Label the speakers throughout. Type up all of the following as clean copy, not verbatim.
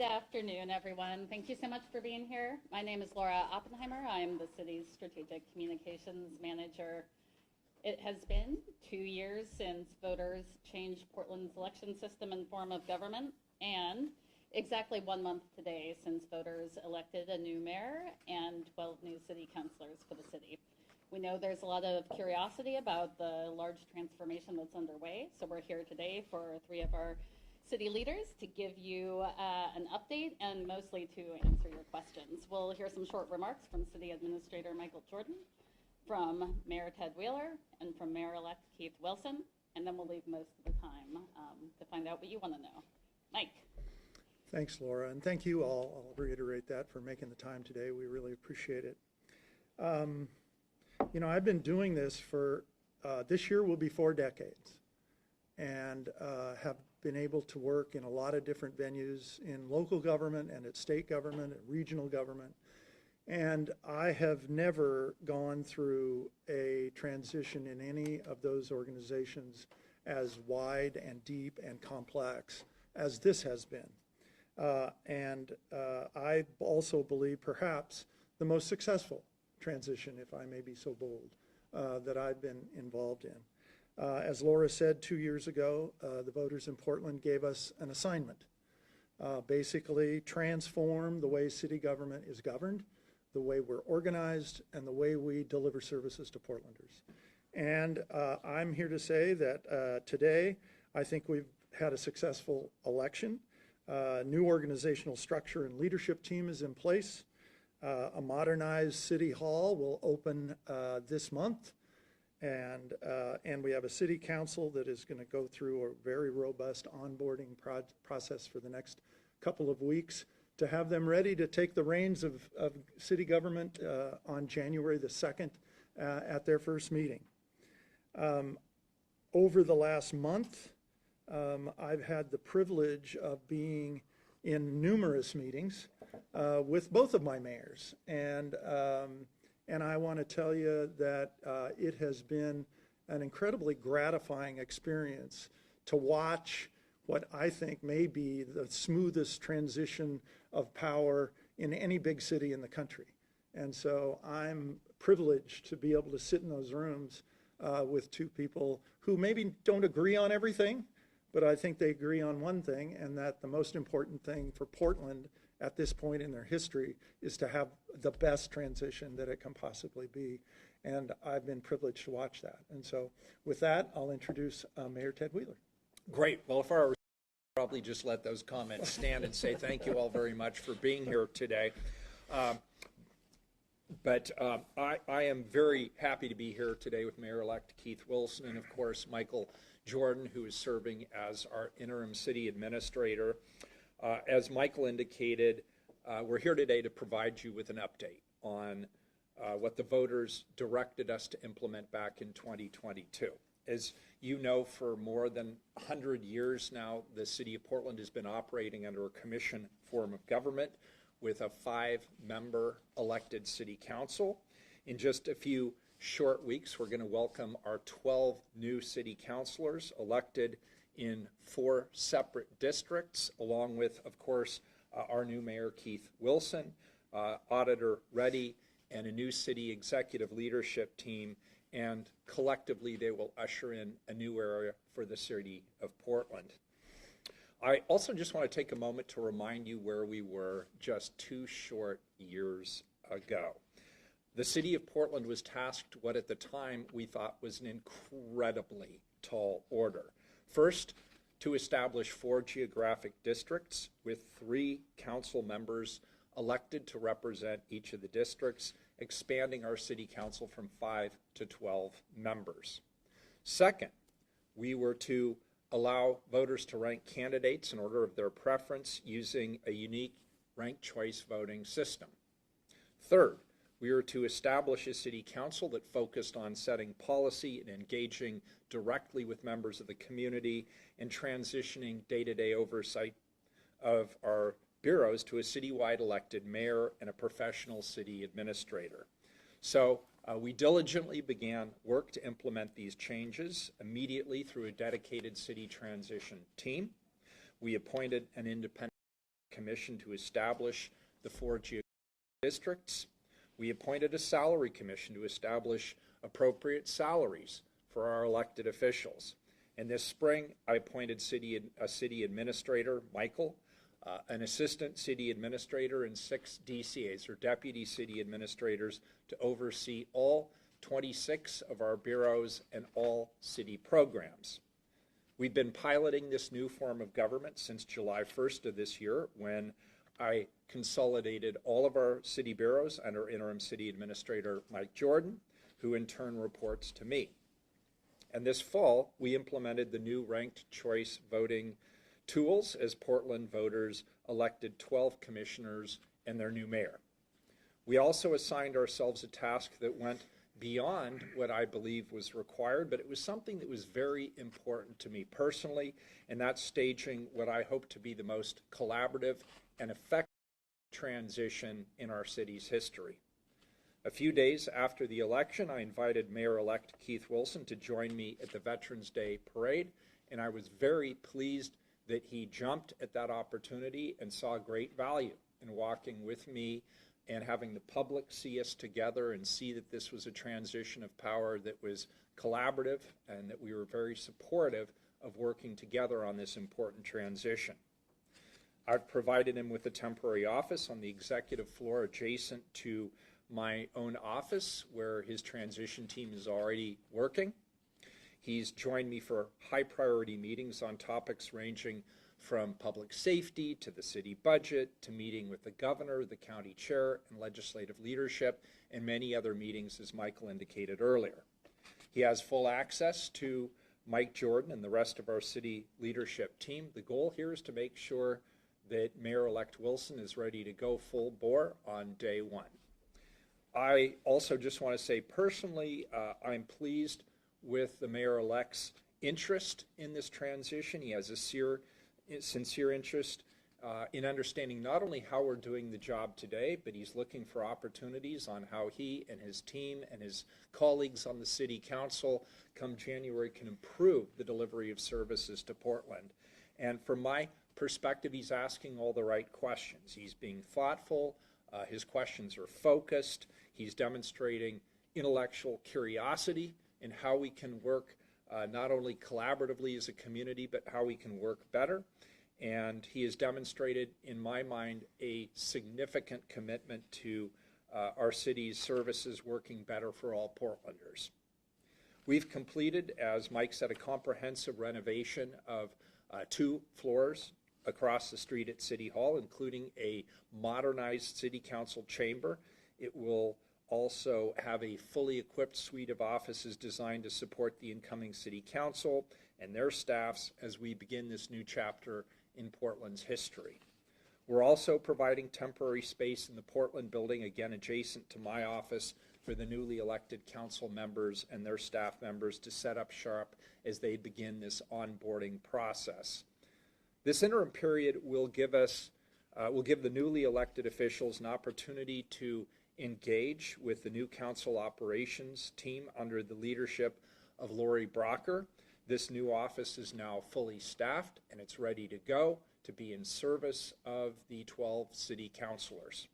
Speaker 1: afternoon, everyone. Thank you so much for being here. My name is Laura Oppenheimer. I'm the city's strategic communications manager. It has been 2 years since voters changed Portland's election system and form of government, and exactly 1 month today since voters elected a new mayor and 12 new city councilors for the city. We know there's a lot of curiosity about the large transformation that's underway, so we're here today for 3 of our city leaders to give you an update and mostly to answer your questions. We'll hear some short remarks from City Administrator Michael Jordan, from Mayor Ted Wheeler, and from Mayor-elect Keith Wilson, and then we'll leave most of the time to find out what you want to know. Mike.
Speaker 2: Thanks, Laura, and thank you all. I'll reiterate that for making the time today. We really appreciate it. You know, I've been doing this for, this year will be 4 decades, and have been able to work in a lot of different venues in local government and at state government and regional government. And I have never gone through a transition in any of those organizations as wide and deep and complex as this has been. I also believe perhaps the most successful transition, if I may be so bold, that I've been involved in. As Laura said, 2 years ago, the voters in Portland gave us an assignment. Basically transform the way city government is governed, the way we're organized, and the way we deliver services to Portlanders. And I'm here to say that today, I think we've had a successful election. New organizational structure and leadership team is in place. A modernized city hall will open this month. And we have a city council that is going to go through a very robust onboarding process for the next couple of weeks to have them ready to take the reins of city government on January the 2nd at their first meeting. Over the last month, I've had the privilege of being in numerous meetings with both of my mayors. And I want to tell you that it has been an incredibly gratifying experience to watch what I think may be the smoothest transition of power in any big city in the country. And so I'm privileged to be able to sit in those rooms with 2 people who maybe don't agree on everything, but I think they agree on one thing, and that the most important thing for Portland at this point in their history is to have the best transition that it can possibly be. And I've been privileged to watch that. And so with that, I'll introduce Mayor Ted Wheeler.
Speaker 3: Great. Well, if our probably just let those comments stand and say thank you all very much for being here today. I am very happy to be here today with Mayor-elect Keith Wilson and, of course, Michael Jordan, who is serving as our interim city administrator. As Michael indicated, we're here today to provide you with an update on what the voters directed us to implement back in 2022. As you know, for more than 100 years now, the city of Portland has been operating under a commission form of government with a 5-member elected city council. In just a few short weeks, we're going to welcome our 12 new city councilors elected in 4 separate districts, along with, of course, our new mayor, Keith Wilson, Auditor Reddy, and a new city executive leadership team. And collectively, they will usher in a new era for the city of Portland. I also just want to take a moment to remind you where we were just 2 short years ago. The city of Portland was tasked what at the time we thought was an incredibly tall order. First, to establish 4 geographic districts with 3 council members elected to represent each of the districts, expanding our city council from 5 to 12 members. Second, we were to allow voters to rank candidates in order of their preference using a unique ranked choice voting system. Third, we were to establish a city council that focused on setting policy and engaging directly with members of the community and transitioning day-to-day oversight of our bureaus to a citywide elected mayor and a professional city administrator. So we diligently began work to implement these changes immediately through a dedicated city transition team. We appointed an independent commission to establish the 4 geographic districts. We appointed a salary commission to establish appropriate salaries for our elected officials. And this spring, I appointed a city administrator, Michael, an assistant city administrator, and 6 DCAs, or deputy city administrators, to oversee all 26 of our bureaus and all city programs. We've been piloting this new form of government since July 1st of this year, when I consolidated all of our city bureaus under interim city administrator Mike Jordan, who in turn reports to me. And this fall, we implemented the new ranked choice voting tools as Portland voters elected 12 commissioners and their new mayor. We also assigned ourselves a task that went beyond what I believe was required, but it was something that was very important to me personally, and that's staging what I hope to be the most collaborative and effective transition in our city's history. A few days after the election, I invited Mayor-elect Keith Wilson to join me at the Veterans Day Parade, and I was very pleased that he jumped at that opportunity and saw great value in walking with me and having the public see us together and see that this was a transition of power that was collaborative and that we were very supportive of working together on this important transition. I've provided him with a temporary office on the executive floor adjacent to my own office, where his transition team is already working. He's joined me for high priority meetings on topics ranging from public safety to the city budget to meeting with the governor, the county chair, and legislative leadership, and many other meetings, as Michael indicated earlier. He has full access to Mike Jordan and the rest of our city leadership team. The goal here is to make sure that Mayor-elect Wilson is ready to go full bore on day one. I also just want to say personally, I'm pleased with the Mayor-elect's interest in this transition. He has a sincere interest in understanding not only how we're doing the job today, but he's looking for opportunities on how he and his team and his colleagues on the City Council come January can improve the delivery of services to Portland. And from my perspective, he's asking all the right questions. He's being thoughtful. His questions are focused. He's demonstrating intellectual curiosity in how we can work not only collaboratively as a community, but how we can work better. And he has demonstrated, in my mind, a significant commitment to our city's services working better for all Portlanders. We've completed, as Mike said, a comprehensive renovation of 2 floors across the street at City Hall, including a modernized City Council chamber. It will also have a fully equipped suite of offices designed to support the incoming City Council and their staffs as we begin this new chapter in Portland's history. We're also providing temporary space in the Portland building, again adjacent to my office, for the newly elected council members and their staff members to set up sharp as they begin this onboarding process. This interim period will give the newly elected officials an opportunity to engage with the new council operations team under the leadership of Lori Brocker. This new office is now fully staffed and it's ready to go to be in service of the 12 city councilors.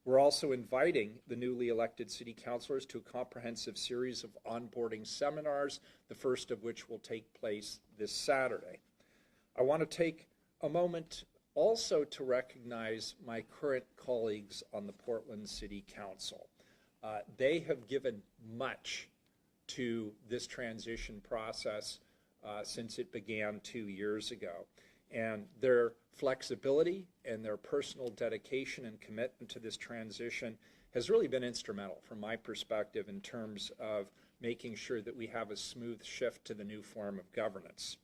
Speaker 3: We're also inviting the newly elected city councilors to a comprehensive series of onboarding seminars, the first of which will take place this Saturday. I want to take a moment also to recognize my current colleagues on the Portland City Council. They have given much to this transition process since it began 2 years ago. And their flexibility and their personal dedication and commitment to this transition has really been instrumental from my perspective in terms of making sure that we have a smooth shift to the new form of governance.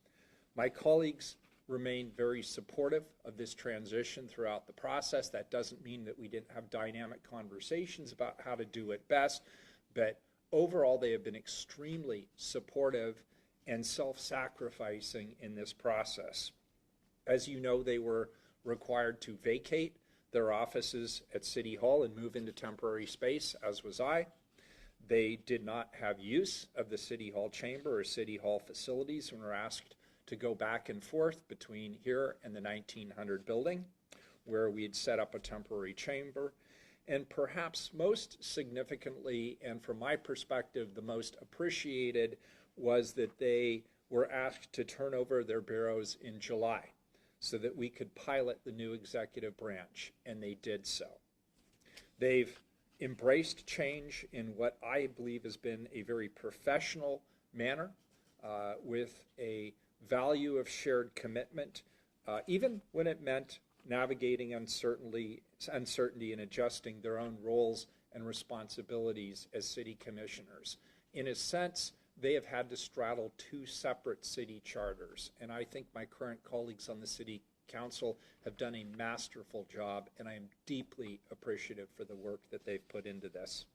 Speaker 3: My colleagues remain very supportive of this transition throughout the process. That doesn't mean that we didn't have dynamic conversations about how to do it best, but overall they have been extremely supportive and self-sacrificing in this process. As you know, they were required to vacate their offices at City Hall and move into temporary space, as was I. They did not have use of the City Hall chamber or City Hall facilities and were asked to go back and forth between here and the 1900 building. where we'd set up a temporary chamber. And perhaps most significantly, and from my perspective, the most appreciated, was that they were asked to turn over their bureaus in July so that we could pilot the new executive branch, and they did so. They've embraced change in what I believe has been a very professional manner, with a value of shared commitment, even when it meant navigating uncertainty and adjusting their own roles and responsibilities as city commissioners. In a sense, they have had to straddle two separate city charters, and I think my current colleagues on the city council have done a masterful job, and I am deeply appreciative for the work that they've put into this.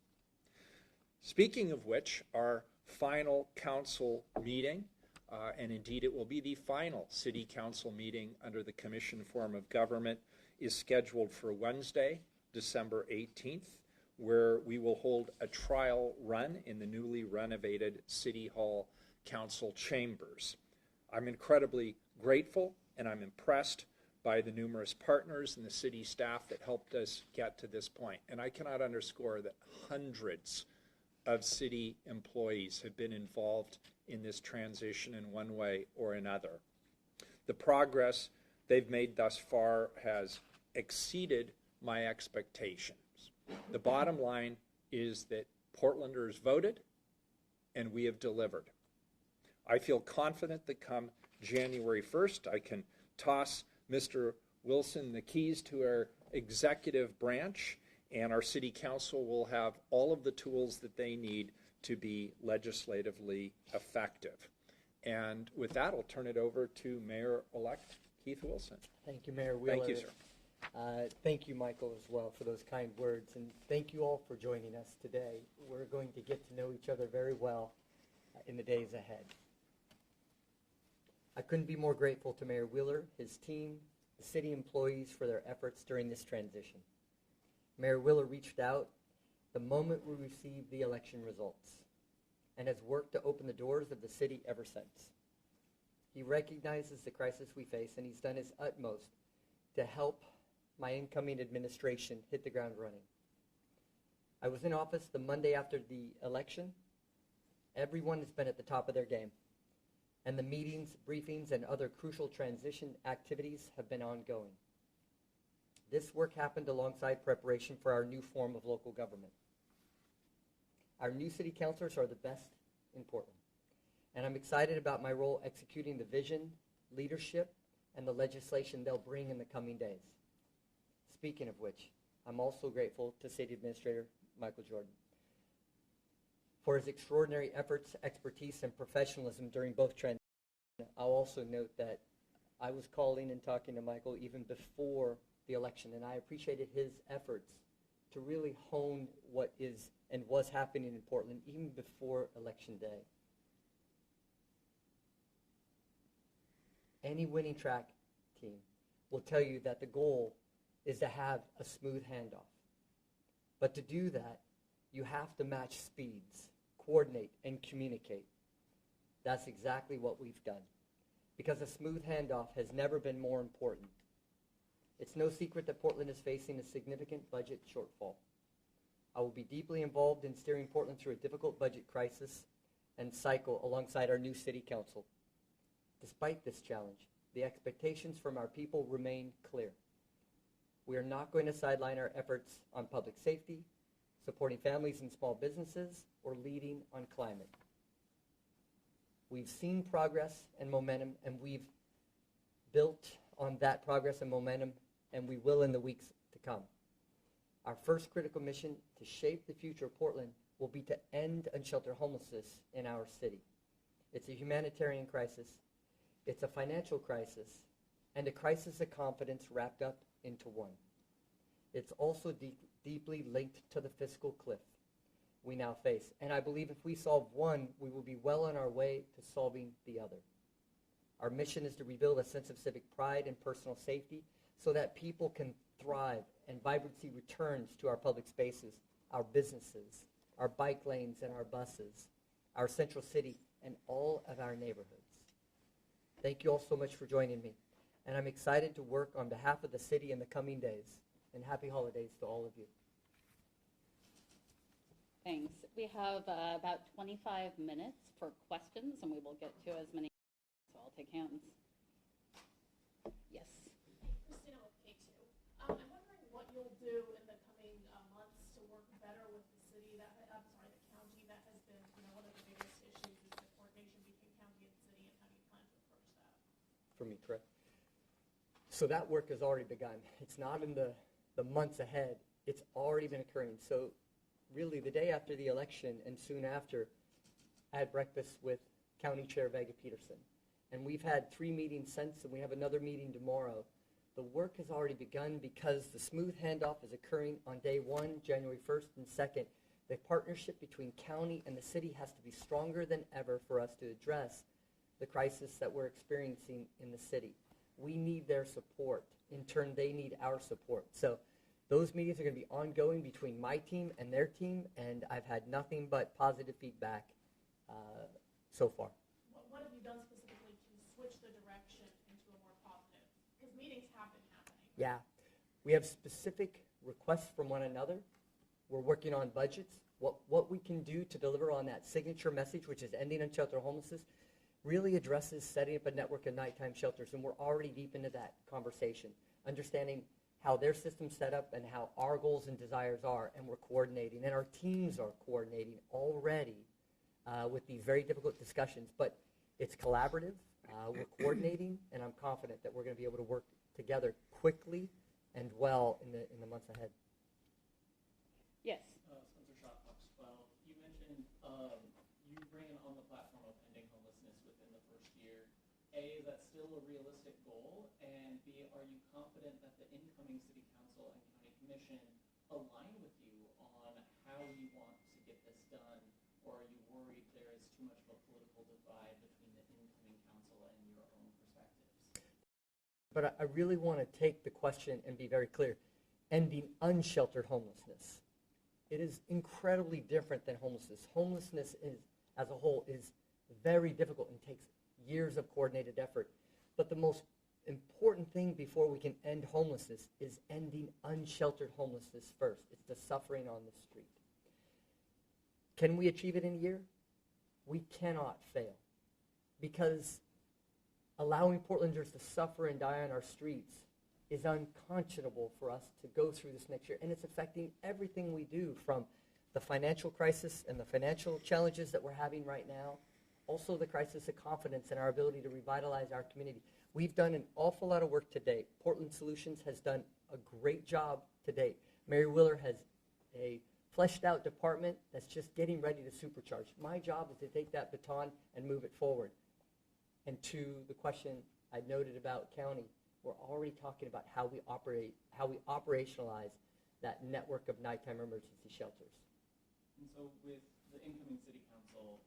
Speaker 3: Speaking of which, our final council meeting, and indeed it will be the final city council meeting under the commission form of government, is scheduled for Wednesday, December 18th, where we will hold a trial run in the newly renovated City Hall Council chambers. I'm incredibly grateful and I'm impressed by the numerous partners and the city staff that helped us get to this point. And I cannot underscore that hundreds of city employees have been involved in this transition in one way or another. The progress they've made thus far has exceeded my expectations. The bottom line is that Portlanders voted and we have delivered. I feel confident that come January 1st, I can toss Mr. Wilson the keys to our executive branch, and our city council will have all of the tools that they need to be legislatively effective. And with that, I'll turn it over to Mayor-elect Keith Wilson.
Speaker 4: Thank you, Mayor Wheeler.
Speaker 3: Thank you, sir.
Speaker 4: Thank you, Michael, as well, for those kind words, and thank you all for joining us today. We're going to get to know each other very well in the days ahead. I couldn't be more grateful to Mayor Wheeler, his team, the city employees for their efforts during this transition. Mayor Wheeler reached out the moment we received the election results and has worked to open the doors of the city ever since. He recognizes the crisis we face, and he's done his utmost to help my incoming administration hit the ground running. I was in office the Monday after the election. Everyone has been at the top of their game, and the meetings, briefings, and other crucial transition activities have been ongoing. This work happened alongside preparation for our new form of local government. Our new city councilors are the best in Portland, and I'm excited about my role executing the vision, leadership, and the legislation they'll bring in the coming days. Speaking of which, I'm also grateful to City Administrator Michael Jordan for his extraordinary efforts, expertise, and professionalism during both transitions. I'll also note that I was calling and talking to Michael even before the election, and I appreciated his efforts to really hone what is and was happening in Portland even before Election Day. Any winning track team will tell you that the goal is to have a smooth handoff. But to do that, you have to match speeds, coordinate, and communicate. That's exactly what we've done, because a smooth handoff has never been more important. It's no secret that Portland is facing a significant budget shortfall. I will be deeply involved in steering Portland through a difficult budget crisis and cycle alongside our new city council. Despite this challenge, the expectations from our people remain clear. We are not going to sideline our efforts on public safety, supporting families and small businesses, or leading on climate. We've seen progress and momentum, and we've built on that progress and momentum, and we will in the weeks to come. Our first critical mission to shape the future of Portland will be to end unsheltered homelessness in our city. It's a humanitarian crisis, it's a financial crisis, and a crisis of confidence wrapped up into one. It's also deeply linked to the fiscal cliff we now face, and I believe if we solve one, we will be well on our way to solving the other. Our mission is to rebuild a sense of civic pride and personal safety so that people can thrive and vibrancy returns to our public spaces, our businesses, our bike lanes and our buses, our central city, and all of our neighborhoods. Thank you all so much for joining me. and I'm excited to work on behalf of the city in the coming days. And happy holidays to all of you.
Speaker 1: Thanks. We have about 25 minutes for questions, and we will get to as many, so I'll take hands. Yes.
Speaker 5: Christina with K2. I'm wondering what you'll do in the coming months to work better with the city that, I'm sorry, the county that has been, one of the biggest issues is the coordination between county and city, and how do you plan to approach that?
Speaker 4: For me, correct? So that work has already begun. It's not in the months ahead. It's already been occurring. So really the day after the election and soon after, I had breakfast with County Chair Vega Peterson. And we've had 3 meetings since, and we have another meeting tomorrow. The work has already begun because the smooth handoff is occurring on day 1, January 1st and 2nd. The partnership between county and the city has to be stronger than ever for us to address the crisis that we're experiencing in the city. We need their support. In turn, they need our support. So those meetings are going to be ongoing between my team and their team, and I've had nothing but positive feedback so far.
Speaker 5: What have you done specifically to switch the direction into a more positive? Because meetings have been happening.
Speaker 4: Yeah. We have specific requests from one another. We're working on budgets. What we can do to deliver on that signature message, which is ending unsheltered homelessness, really addresses setting up a network of nighttime shelters, and we're already deep into that conversation, understanding how their system's set up and how our goals and desires are, and we're coordinating, and our teams are coordinating already with these very difficult discussions, but it's collaborative, we're coordinating, and I'm confident that we're going to be able to work together quickly and well in the months ahead.
Speaker 1: Yes.
Speaker 6: Spencer Schott, Fox 12. You mentioned you bring on the platform of ending homelessness within the first year. A, is that still a realistic goal? And B, are you confident that the incoming city council and county commission align with you on how you want to get this done? Or are you worried there is too much of a political divide between the incoming council and your own perspectives?
Speaker 4: But I really want to take the question and be very clear. Ending unsheltered homelessness. It is incredibly different than homelessness. Homelessness is, as a whole, is very difficult and takes years of coordinated effort. But the most important thing before we can end homelessness is ending unsheltered homelessness first. It's the suffering on the street. Can we achieve it in a year? We cannot fail, because allowing Portlanders to suffer and die on our streets is unconscionable for us to go through this next year. And it's affecting everything we do, from the financial crisis and the financial challenges that we're having right now, also the crisis of confidence in our ability to revitalize our community. We've done an awful lot of work to date. Portland Solutions has done a great job to date. Mary Wheeler has a fleshed out department that's just getting ready to supercharge. My job is to take that baton and move it forward. And to the question I noted about county, we're already talking about how we operationalize that network of nighttime emergency shelters.
Speaker 6: And so with the incoming city council,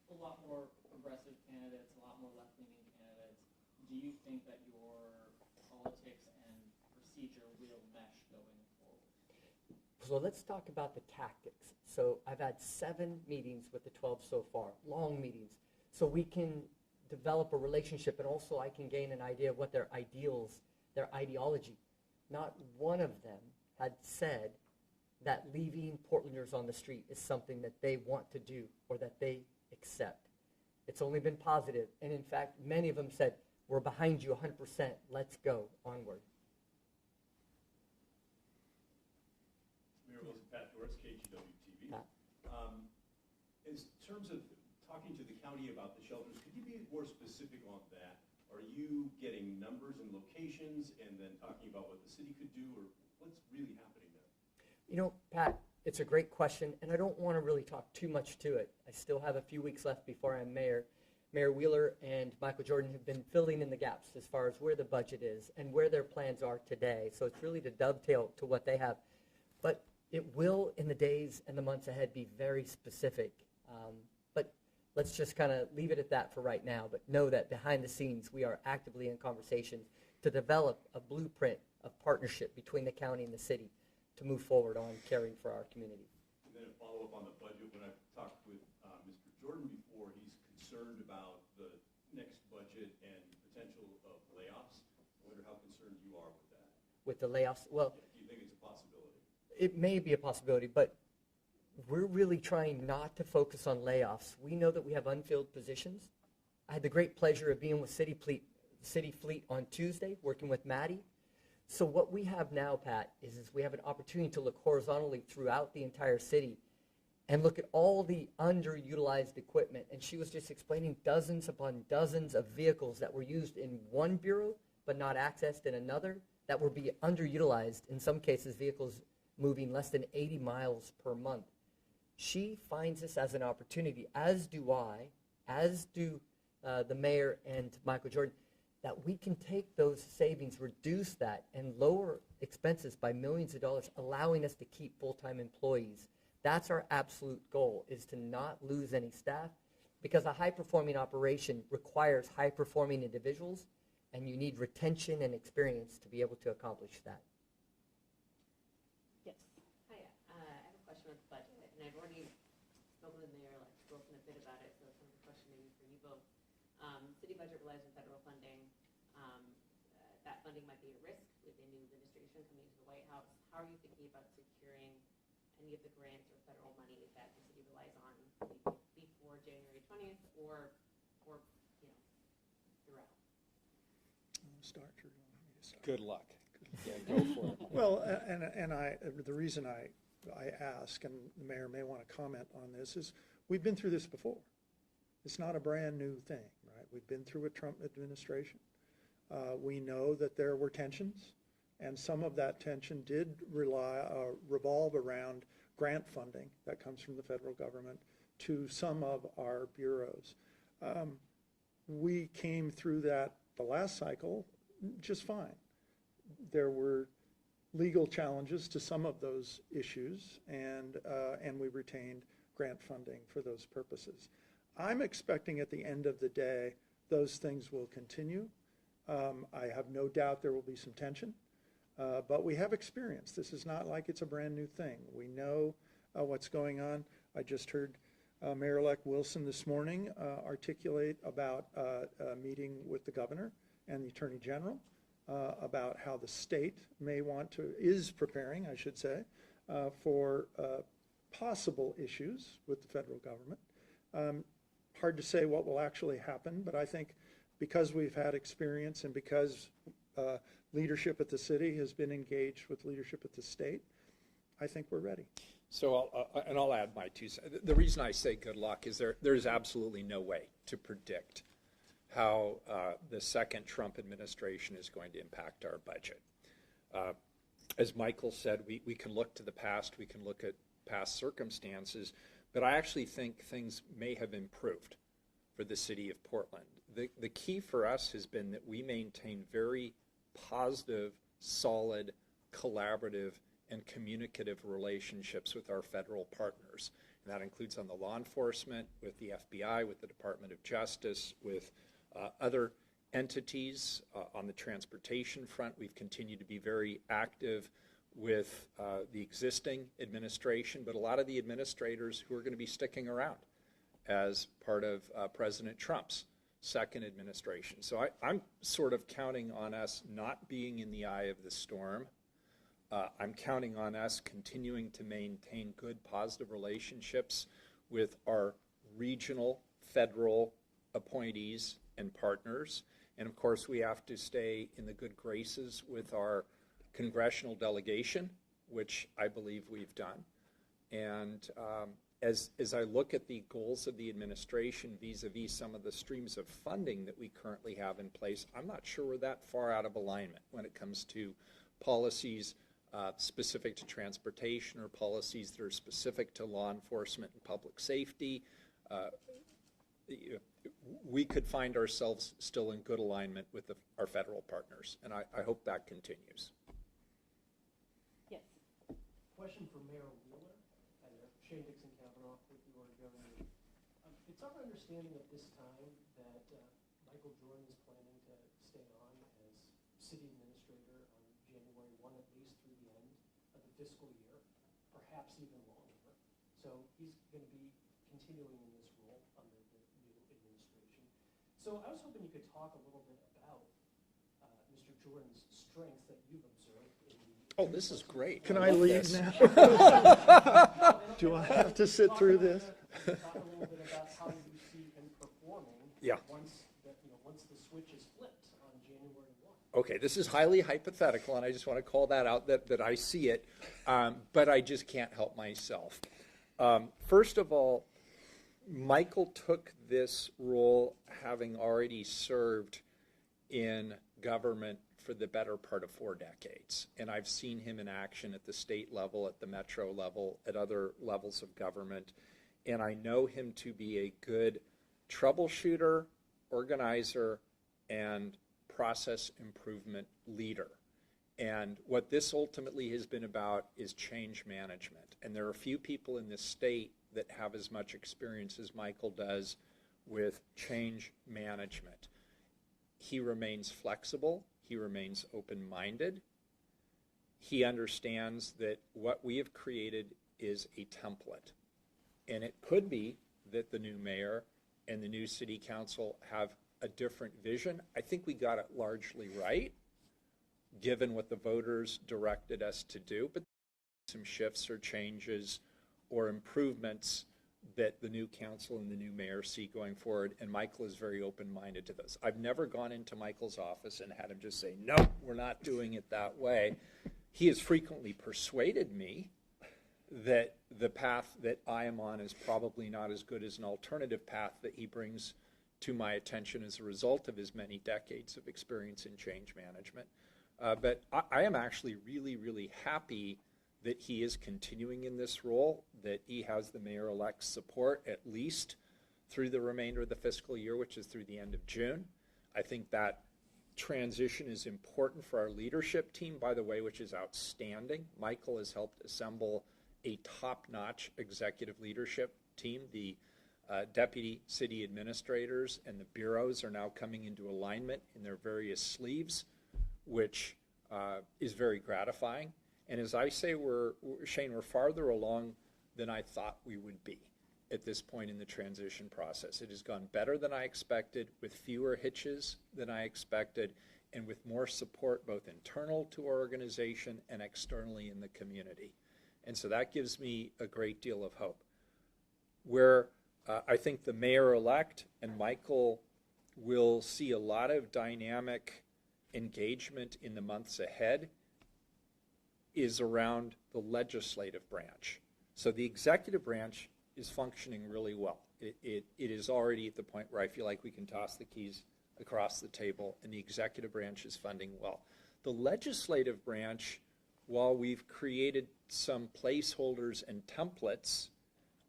Speaker 6: a lot more progressive candidates, a lot more left-leaning candidates, do you think that your politics and procedure will mesh going forward?
Speaker 4: So let's talk about the tactics. So I've had 7 meetings with the 12 so far, long meetings, so we can develop a relationship, and also I can gain an idea of what their ideals, their ideology. Not one of them had said that leaving Portlanders on the street is something that they want to do or that they accept. It's only been positive, and in fact, many of them said, we're behind you 100%, let's go, onward.
Speaker 7: Mayor Wilson, Pat Doris, KGW-TV.
Speaker 4: Pat.
Speaker 7: In terms of talking to the county about the shelters, could you be more specific on that? Are you getting numbers and locations and then talking about what the city could do, or what's really happening there?
Speaker 4: You know, Pat, it's a great question, and I don't want to really talk too much to it. I still have a few weeks left before I'm mayor. Mayor Wheeler and Michael Jordan have been filling in the gaps as far as where the budget is and where their plans are today. So it's really to dovetail to what they have. But it will, in the days and the months ahead, be very specific. But let's just kind of leave it at that for right now. But know that behind the scenes, we are actively in conversations to develop a blueprint of partnership between the county and the city to move forward on caring for our community.
Speaker 7: And then a follow-up on the budget. When I've talked with Mr. Jordan before, he's concerned about the next budget and potential of layoffs.
Speaker 4: with the layoffs. Well,
Speaker 7: Do you think it's a possibility?
Speaker 4: it may be a possibility, but we're really trying not to focus on layoffs. We know that we have unfilled positions. I had the great pleasure of being with City Fleet on Tuesday, working with Maddie. So what we have now, Pat, is we have an opportunity to look horizontally throughout the entire city and look at all the underutilized equipment. And she was just explaining dozens upon dozens of vehicles that were used in one bureau but not accessed in another, that will be underutilized, in some cases vehicles moving less than 80 miles per month. She finds this as an opportunity, as do I, as do the mayor and Michael Jordan, that we can take those savings, reduce that, and lower expenses by millions of dollars, allowing us to keep full-time employees. That's our absolute goal, is to not lose any staff, because a high-performing operation requires high-performing individuals, and you need retention and experience to be able to accomplish that.
Speaker 1: Yes.
Speaker 8: Hi, I have a question with the budget, and I've already spoken with Mayor Wilson a bit about it, so it's kind of a question maybe for you both. City budget relies on federal funding. That funding might be at risk with a new administration coming to the White House. How are you thinking about securing any of the grants or federal money that the city relies on before January 20th or throughout?
Speaker 2: Start, or do you want me to start?
Speaker 3: Good luck. Yeah, go for it.
Speaker 2: Well, the reason I ask, and the mayor may want to comment on this, is we've been through this before. It's not a brand new thing, right? We've been through a Trump administration. We know that there were tensions, and some of that tension did revolve around grant funding that comes from the federal government to some of our bureaus. We came through that the last cycle just fine. There were legal challenges to some of those issues, and we retained grant funding for those purposes. I'm expecting at the end of the day, those things will continue. I have no doubt there will be some tension, but we have experience. This is not like it's a brand new thing. We know what's going on. I just heard Mayor-elect Wilson this morning articulate about a meeting with the governor and the attorney general about how the state is preparing, I should say, for possible issues with the federal government. Hard to say what will actually happen, but I think because we've had experience and because leadership at the city has been engaged with leadership at the state, I think we're ready.
Speaker 3: So, I'll add my 2 cents. The reason I say good luck is there's absolutely no way to predict how the second Trump administration is going to impact our budget. As Michael said, we can look to the past, we can look at past circumstances, but I actually think things may have improved for the city of Portland. The key for us has been that we maintain very positive, solid, collaborative, and communicative relationships with our federal partners. And that includes on the law enforcement, with the FBI, with the Department of Justice, with other entities. On the transportation front, we've continued to be very active with the existing administration, but a lot of the administrators who are going to be sticking around as part of President Trump's second administration. So I'm sort of counting on us not being in the eye of the storm. I'm counting on us continuing to maintain good, positive relationships with our regional, federal appointees and partners. And of course, we have to stay in the good graces with our congressional delegation, which I believe we've done. And as I look at the goals of the administration vis-a-vis some of the streams of funding that we currently have in place, I'm not sure we're that far out of alignment when it comes to policies specific to transportation or policies that are specific to law enforcement and public safety. We could find ourselves still in good alignment with our federal partners, and I hope that continues.
Speaker 1: Yes.
Speaker 6: Question for Mayor Wheeler. Hi there. Shane Dixon Kavanaugh with the Oregon Governor. It's our understanding at this time that Michael Jordan is planning to stay on as city administrator on January 1, at least through the end of the fiscal year, perhaps even longer. So he's going to be continuing in this role under the new administration. So I was hoping you could talk a little bit about Mr. Jordan's strengths that you've observed
Speaker 3: Oh, this is great.
Speaker 2: Can
Speaker 3: I
Speaker 2: I
Speaker 3: love
Speaker 2: leave
Speaker 3: this.
Speaker 2: now? Do I have to sit through this?
Speaker 9: Talk a little bit about how you see him performing.
Speaker 3: Yeah.
Speaker 9: Once the switch is flipped on January 1.
Speaker 3: Okay, this is highly hypothetical, and I just want to call that out, that I see it, but I just can't help myself. First of all, Michael took this role having already served in government for the better part of 4 decades. And I've seen him in action at the state level, at the metro level, at other levels of government. And I know him to be a good troubleshooter, organizer, and process improvement leader. And what this ultimately has been about is change management. And there are a few people in this state that have as much experience as Michael does with change management. He remains flexible. He remains open-minded. He understands that what we have created is a template. And it could be that the new mayor and the new city council have a different vision. I think we got it largely right, given what the voters directed us to do, but some shifts or changes or improvements that the new council and the new mayor see going forward, and Michael is very open-minded to those. I've never gone into Michael's office and had him just say, no, we're not doing it that way. He has frequently persuaded me that the path that I am on is probably not as good as an alternative path that he brings to my attention as a result of his many decades of experience in change management. But I am actually really, really happy that he is continuing in this role, that he has the mayor-elect's support at least through the remainder of the fiscal year, which is through the end of June. I think that transition is important for our leadership team, by the way, which is outstanding. Michael has helped assemble a top-notch executive leadership team. The deputy city administrators and the bureaus are now coming into alignment in their various sleeves, which is very gratifying. And as I say, Shane, we're farther along than I thought we would be at this point in the transition process. It has gone better than I expected, with fewer hitches than I expected, and with more support both internal to our organization and externally in the community. And so that gives me a great deal of hope. Where I think the mayor-elect and Michael will see a lot of dynamic engagement in the months ahead is around the legislative branch. So the executive branch is functioning really well. It is already at the point where I feel like we can toss the keys across the table, and the executive branch is funding well. The legislative branch, while we've created some placeholders and templates,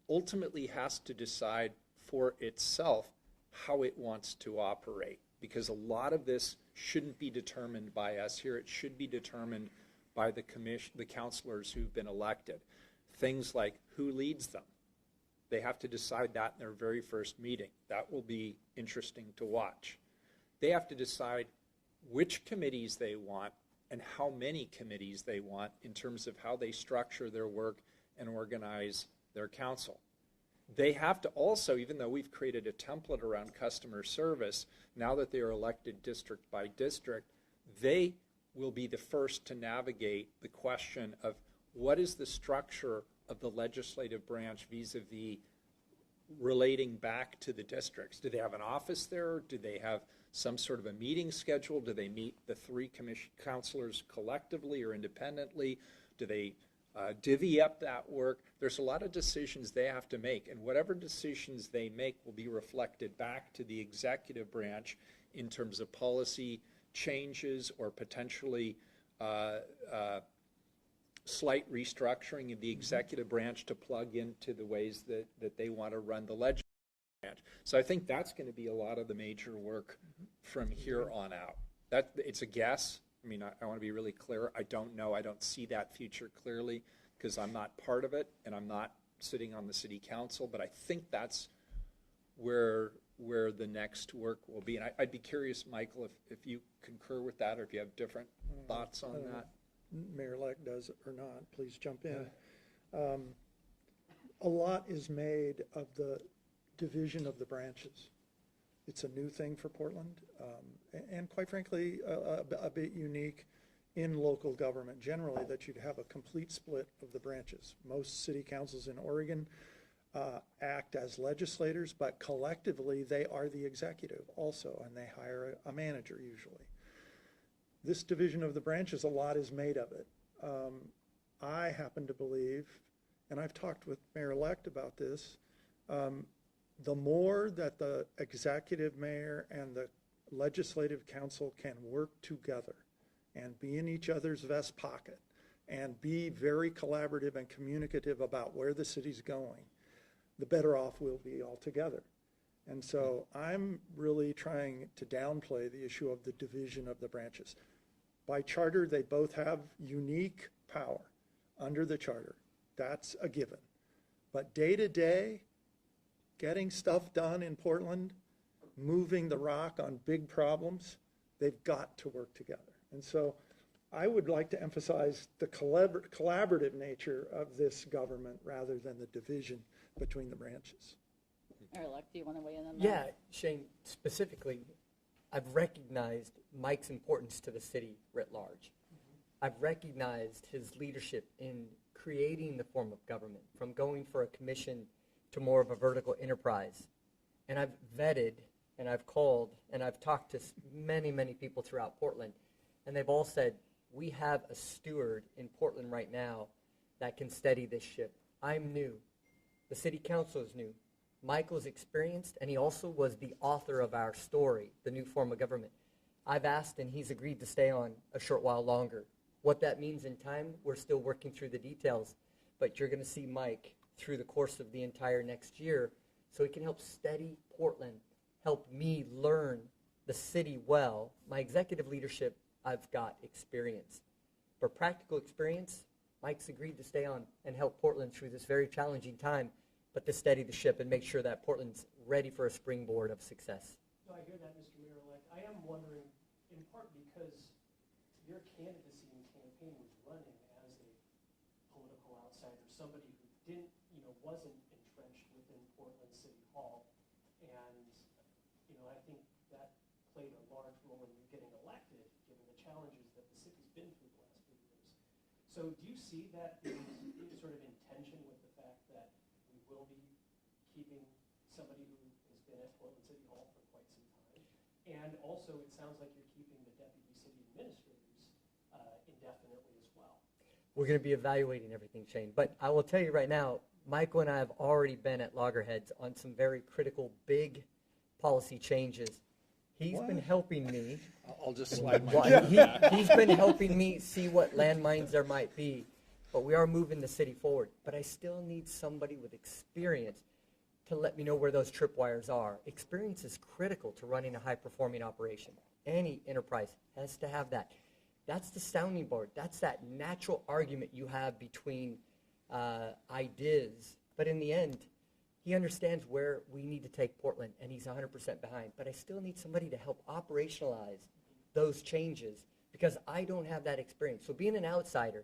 Speaker 3: ultimately has to decide for itself how it wants to operate, because a lot of this shouldn't be determined by us here. It should be determined by the commission, the councilors who've been elected. Things like who leads them. They have to decide that in their very first meeting. That will be interesting to watch. They have to decide which committees they want and how many committees they want in terms of how they structure their work and organize their council. They have to also, even though we've created a template around customer service, now that they are elected district by district, they will be the first to navigate the question of what is the structure of the legislative branch vis-a-vis relating back to the districts. Do they have an office there? Do they have some sort of a meeting schedule? Do they meet the 3 councilors collectively or independently? Do they divvy up that work? There's a lot of decisions they have to make, and whatever decisions they make will be reflected back to the executive branch in terms of policy changes or potentially slight restructuring of the executive branch to plug into the ways that they want to run the legislative branch. So I think that's going to be a lot of the major work from here on out. It's a guess. I mean, I want to be really clear. I don't know. I don't see that future clearly because I'm not part of it and I'm not sitting on the city council, but I think that's where the next work will be. And I'd be curious, Michael, if you concur with that or if you have different thoughts on that.
Speaker 2: Mayor-elect does or not, please jump in. A lot is made of the division of the branches. It's a new thing for Portland, and quite frankly, a bit unique in local government generally that you'd have a complete split of the branches. Most city councils in Oregon act as legislators, but collectively they are the executive also, and they hire a manager usually. This division of the branches, a lot is made of it. I happen to believe, and I've talked with Mayor-elect about this, the more that the executive mayor and the legislative council can work together and be in each other's vest pocket and be very collaborative and communicative about where the city's going, the better off we'll be altogether. And so I'm really trying to downplay the issue of the division of the branches. By charter, they both have unique power under the charter. That's a given. But day to day, getting stuff done in Portland, moving the rock on big problems, they've got to work together. And so I would like to emphasize the collaborative nature of this government rather than the division between the branches.
Speaker 1: Mayor-elect, do you want to weigh in on that?
Speaker 4: Yeah, Shane, specifically, I've recognized Mike's importance to the city writ large. I've recognized his leadership in creating the form of government, from going for a commission to more of a vertical enterprise. And I've vetted, and I've called, and I've talked to many, many people throughout Portland, and they've all said, we have a steward in Portland right now that can steady this ship. I'm new. The city council is new. Michael's experienced, and he also was the author of our story, The New Form of Government. I've asked, and he's agreed to stay on a short while longer. What that means in time, we're still working through the details, but you're going to see Mike through the course of the entire next year so he can help steady Portland, help me learn the city well. My executive leadership, I've got experience. For practical experience, Mike's agreed to stay on and help Portland through this very challenging time, but to steady the ship and make sure that Portland's ready for a springboard of success.
Speaker 9: No, I hear that, Mr. Mayor-elect. I am wondering, in part because your candidacy and campaign was running as a political outsider, somebody who didn't, wasn't entrenched within Portland City Hall, and, I think that played a large role in you getting elected, given the challenges that the city's been through the last few years. So do you see that being sort of in tension with the fact that we will be keeping somebody who has been at Portland City Hall for quite some time? And also, it sounds like you're keeping the deputy city administrators indefinitely as well.
Speaker 4: We're going to be evaluating everything, Shane. But I will tell you right now, Michael and I have already been at loggerheads on some very critical, big policy changes. He's been helping me.
Speaker 3: I'll just slide my
Speaker 4: Well,
Speaker 3: chair back.
Speaker 4: he's been helping me see what landmines there might be. But we are moving the city forward. But I still need somebody with experience to let me know where those tripwires are. Experience is critical to running a high-performing operation. Any enterprise has to have that. That's the sounding board. That's that natural argument you have between ideas. But in the end, he understands where we need to take Portland, and he's 100% behind. But I still need somebody to help operationalize those changes because I don't have that experience. So being an outsider,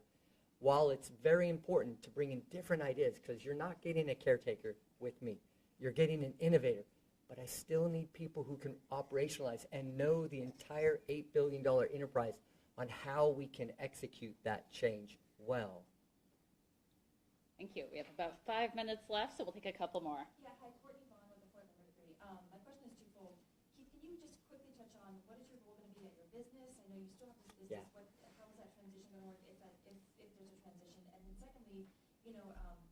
Speaker 4: while it's very important to bring in different ideas, because you're not getting a caretaker with me, you're getting an innovator, but I still need people who can operationalize and know the entire $8 billion enterprise on how we can execute that change well.
Speaker 1: Thank you. We have about 5 minutes left, so we'll take a couple more.
Speaker 10: Yeah, hi, Courtney Vaughn with the Portland Mercury. My question is twofold. Keith, can you just quickly touch on what is your role going to be at your business? I know you still have this business.
Speaker 4: Yeah.
Speaker 10: How is that transition going to work if there's a transition? And then secondly,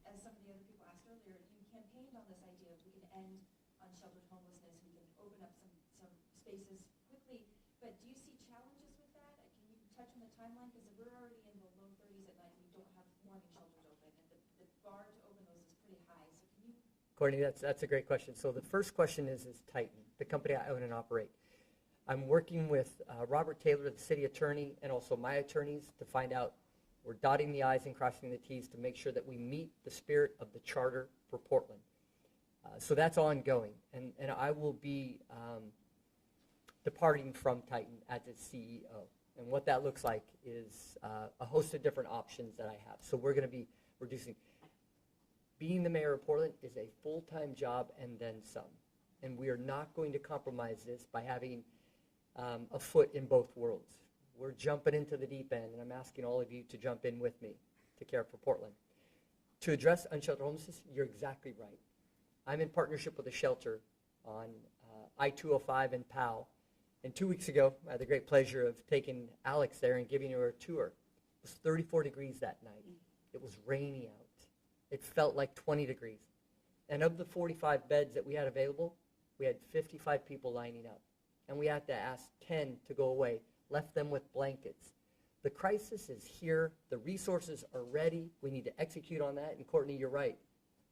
Speaker 10: as some of the other people asked earlier, you campaigned on this idea of we can end on sheltered homelessness, we can open up some spaces quickly. But do you see challenges with that? Can you touch on the timeline? Because we're already in the low 30s at night. We don't have morning shelters open, and the bar to open those is pretty high. So can you?
Speaker 4: Courtney, that's a great question. So the first question is Titan, the company I own and operate. I'm working with Robert Taylor, the city attorney, and also my attorneys to find out, we're dotting the I's and crossing the T's to make sure that we meet the spirit of the charter for Portland. So that's ongoing, and I will be departing from Titan as its CEO. And what that looks like is a host of different options that I have. So we're going to be reducing. Being the mayor of Portland is a full-time job and then some. And we are not going to compromise this by having a foot in both worlds. we're jumping into the deep end, and I'm asking all of you to jump in with me to Care for Portland. To address unsheltered homelessness, you're exactly right. I'm in partnership with a shelter on I-205 in Powell. And 2 weeks ago, I had the great pleasure of taking Alex there and giving her a tour. It was 34 degrees that night. It was rainy out. It felt like 20 degrees. And of the 45 beds that we had available, we had 55 people lining up. And we had to ask 10 to go away, left them with blankets. The crisis is here. The resources are ready. We need to execute on that. And Courtney, you're right.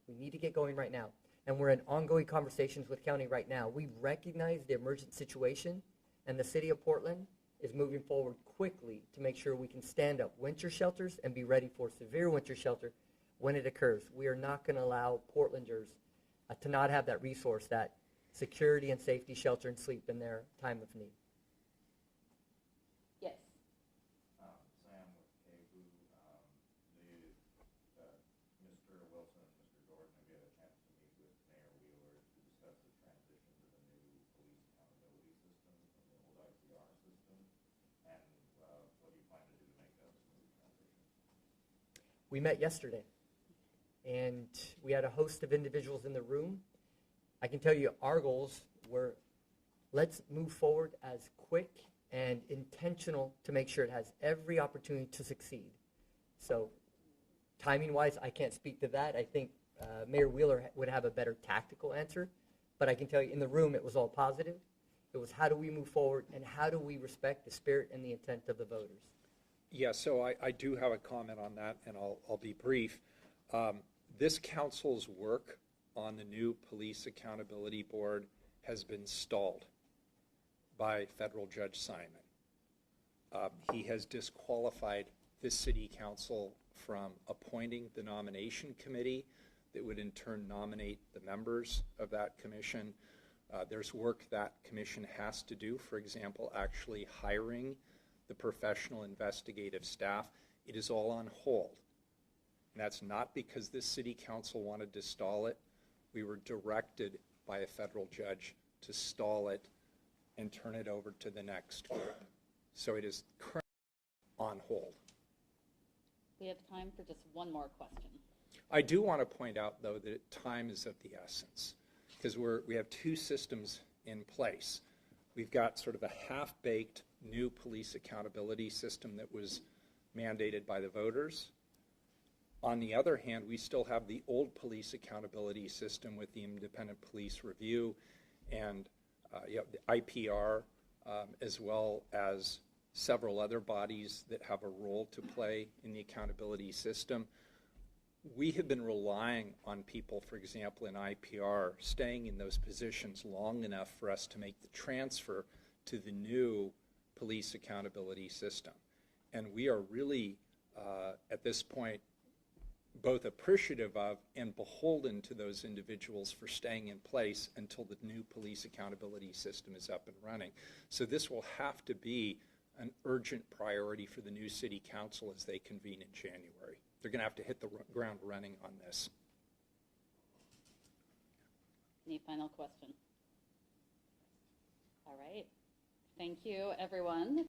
Speaker 4: We need to get going right now. And we're in ongoing conversations with county right now. We recognize the emergent situation, and the city of Portland is moving forward quickly to make sure we can stand up winter shelters and be ready for severe winter shelter when it occurs. We are not going to allow Portlanders to not have that resource, that security and safety shelter and sleep in their time of need.
Speaker 1: Yes.
Speaker 11: Sam with KBOO. Mr. Wilson and Mr. Jordan have had a chance to meet with Mayor Wheeler to discuss the transition to the new police accountability system from the old IPR system. And what do you plan to do to make that a smooth transition?
Speaker 4: We met yesterday, and we had a host of individuals in the room. I can tell you our goals were, let's move forward as quick and intentional to make sure it has every opportunity to succeed. So timing-wise, I can't speak to that. I think Mayor Wheeler would have a better tactical answer. But I can tell you in the room it was all positive. It was how do we move forward and how do we respect the spirit and the intent of the voters.
Speaker 3: Yeah, so I do have a comment on that, and I'll be brief. This council's work on the new Police Accountability Board has been stalled by Federal Judge Simon. He has disqualified this city council from appointing the nomination committee that would in turn nominate the members of that commission. There's work that commission has to do, for example, actually hiring the professional investigative staff. It is all on hold. And that's not because this city council wanted to stall it. We were directed by a federal judge to stall it and turn it over to the next group. So it is currently on hold.
Speaker 1: We have time for just one more question.
Speaker 3: I do want to point out, though, that time is of the essence because we have two systems in place. We've got sort of a half-baked new police accountability system that was mandated by the voters. On the other hand, we still have the old police accountability system with the independent police review and the IPR, as well as several other bodies that have a role to play in the accountability system. We have been relying on people, for example, in IPR, staying in those positions long enough for us to make the transfer to the new police accountability system. And we are really, at this point, both appreciative of and beholden to those individuals for staying in place until the new police accountability system is up and running. So this will have to be an urgent priority for the new city council as they convene in January. They're going to have to hit the ground running on this.
Speaker 1: Any final question? All right. Thank you, everyone.